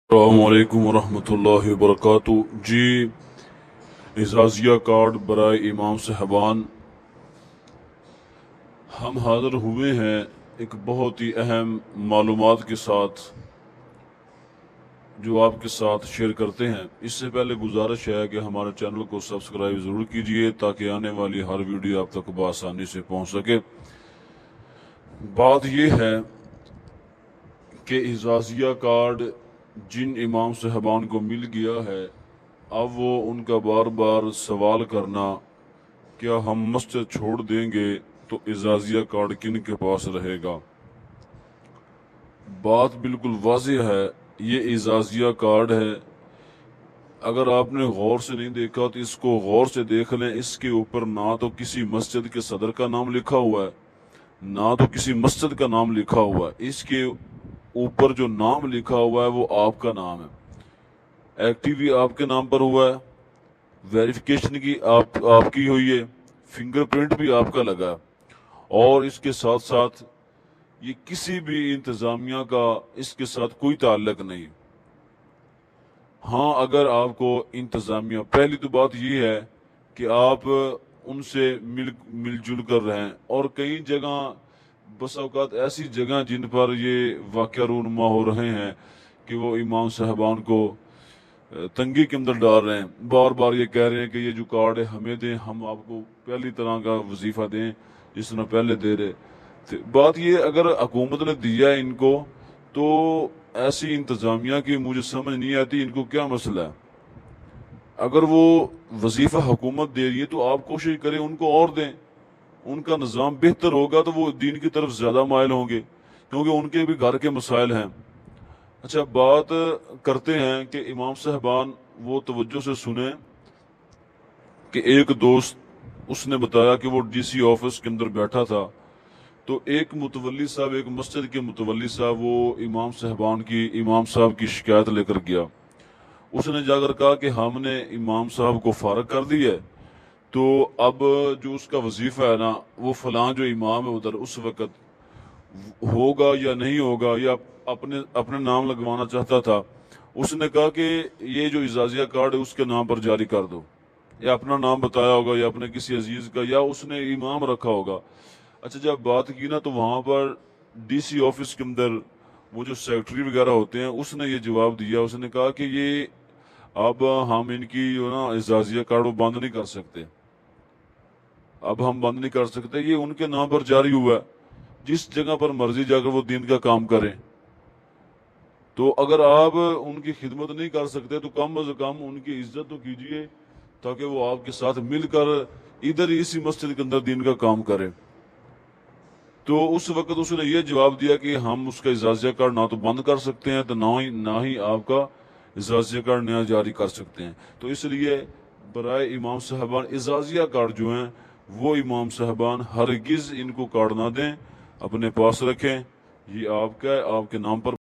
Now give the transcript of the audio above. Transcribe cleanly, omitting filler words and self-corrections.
السلام علیکم ورحمۃ اللہ وبرکاتہ جی اعزازیہ کارڈ برائے امام صاحبان ہم حاضر ہوئے ہیں ایک بہت ہی اہم معلومات کے ساتھ جو آپ کے ساتھ شیئر کرتے ہیں۔ اس سے پہلے گزارش ہے کہ ہمارے چینل کو سبسکرائب ضرور کیجئے تاکہ آنے والی ہر ویڈیو آپ تک بآسانی سے پہنچ سکے۔ بات یہ ہے کہ اعزازیہ کارڈ جن امام صاحبان کو مل گیا ہے، اب وہ ان کا بار بار سوال کرنا کیا ہم مسجد چھوڑ دیں گے تو اعزازیہ کارڈ کن کے پاس رہے گا۔ بات بالکل واضح ہے، یہ اعزازیہ کارڈ ہے۔ اگر آپ نے غور سے نہیں دیکھا تو اس کو غور سے دیکھ لیں۔ اس کے اوپر نہ تو کسی مسجد کے صدر کا نام لکھا ہوا ہے، نہ تو کسی مسجد کا نام لکھا ہوا ہے۔ اس کے اوپر جو نام لکھا ہوا ہے وہ آپ کا نام ہے۔ ایکٹیو بھی آپ کے نام پر ہوا ہے، ویریفیکیشن کی آپ کی ہوئی ہے، فنگر پرنٹ بھی آپ کا لگا ہے، اور اس کے ساتھ ساتھ یہ کسی بھی انتظامیہ کا اس کے ساتھ کوئی تعلق نہیں۔ ہاں، اگر آپ کو انتظامیہ، پہلی تو بات یہ ہے کہ آپ ان سے مل جل کر رہیں، اور کئی جگہ بس اوقات ایسی جگہ جن پر یہ واقعہ رونما ہو رہے ہیں کہ وہ امام صاحبان کو تنگی کے اندر ڈال رہے ہیں، بار بار یہ کہہ رہے ہیں کہ یہ جو کارڈ ہے ہمیں دیں، ہم آپ کو پہلی طرح کا وظیفہ دیں جس طرح پہلے دے رہے۔ بات یہ اگر حکومت نے دیا ہے ان کو، تو ایسی انتظامیہ کی مجھے سمجھ نہیں آتی ان کو کیا مسئلہ ہے۔ اگر وہ وظیفہ حکومت دے رہی ہے تو آپ کوشش کریں ان کو اور دیں، ان کا نظام بہتر ہوگا تو وہ دین کی طرف زیادہ مائل ہوں گے، کیونکہ ان کے بھی گھر کے مسائل ہیں۔ اچھا، بات کرتے ہیں کہ امام صاحبان وہ توجہ سے سنیں کہ ایک دوست اس نے بتایا کہ وہ ڈی سی آفس کے اندر بیٹھا تھا، تو ایک متولی صاحب، ایک مسجد کے متولی صاحب، وہ امام صاحب کی شکایت لے کر گیا۔ اس نے جا کر کہا کہ ہم نے امام صاحب کو فارغ کر دیا ہے، تو اب جو اس کا وظیفہ ہے نا، وہ فلاں جو امام ہے ادھر اس وقت ہوگا یا نہیں ہوگا، یا اپنے نام لگوانا چاہتا تھا۔ اس نے کہا کہ یہ جو اعزازیہ کارڈ ہے اس کے نام پر جاری کر دو، یا اپنا نام بتایا ہوگا یا اپنے کسی عزیز کا، یا اس نے امام رکھا ہوگا۔ اچھا، جب بات کی نا تو وہاں پر ڈی سی آفس کے اندر وہ جو سیکرٹری وغیرہ ہوتے ہیں، اس نے یہ جواب دیا۔ اس نے کہا کہ یہ اب ہم ان کی جو نا اعزازیہ کارڈ وہ بند نہیں کر سکتے، اب ہم بند نہیں کر سکتے، یہ ان کے نام پر جاری ہوا ہے، جس جگہ پر مرضی جا کر وہ دین کا کام کریں۔ تو اگر آپ ان کی خدمت نہیں کر سکتے تو کم از کم ان کی عزت تو کیجئے، تاکہ وہ آپ کے ساتھ مل کر ادھر اسی مسجد کے اندر دین کا کام کریں۔ تو اس وقت اس نے یہ جواب دیا کہ ہم اس کا اعزازیہ کارڈ نہ تو بند کر سکتے ہیں، تو نہ ہی آپ کا اعزازیہ کارڈ نیا جاری کر سکتے ہیں۔ تو اس لیے برائے امام صاحبان اعزازیہ کارڈ جو ہیں وہ امام صاحبان ہرگز ان کو کارڈ نہ دیں، اپنے پاس رکھیں۔ یہ آپ کا ہے، آپ کے نام پر